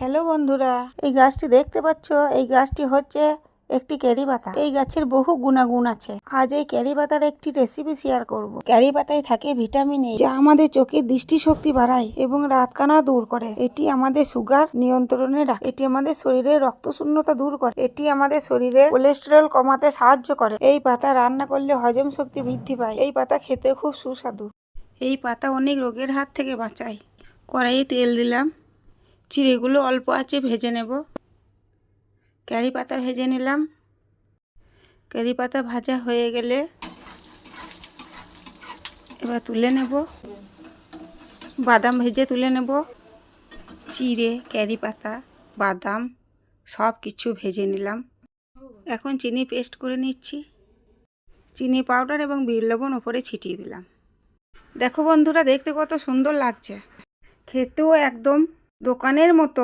Hello বন্ধুরা, এই গাছটি দেখতে পাচ্ছ, এই গাছটি হচ্ছে একটি ক্যারি পাতা। এই গাছের বহু গুণাগুণ আছে। আজ এই ক্যারি পাতার একটি রেসিপি শেয়ার করব। ক্যারি পাতায় থাকে ভিটামিন এ, যা আমাদের চোখের দৃষ্টিশক্তি বাড়ায় এবং রাতকানা দূর করে। এটি আমাদের সুগার নিয়ন্ত্রণে রাখে। এটি আমাদের শরীরের রক্ত শূন্যতা দূর করে। এটি আমাদের শরীরে কোলেস্টেরল কমাতে সাহায্য করে। এই পাতা রান্না করলে হজম শক্তি বৃদ্ধি পায়। এই পাতা খেতে খুব সুস্বাদু। এই পাতা অনেক রোগের হাত থেকে বাঁচায়। কড়াইয়ে তেল দিলাম, চিড়েগুলো অল্প আঁচে ভেজে নেব। ক্যারি পাতা ভেজে নিলাম। ক্যারি পাতা ভাজা হয়ে গেলে এবার তুলে নেব। বাদাম ভেজে তুলে নেব। চিড়ে, ক্যারি পাতা, বাদাম সব কিছু ভেজে নিলাম। এখন চিনি পেস্ট করে নিচ্ছি। চিনি পাউডার এবং বিট লবণ ওপরে ছিটিয়ে দিলাম। দেখো বন্ধুরা, দেখতে কত সুন্দর লাগছে। খেতেও একদম দোকানের মতো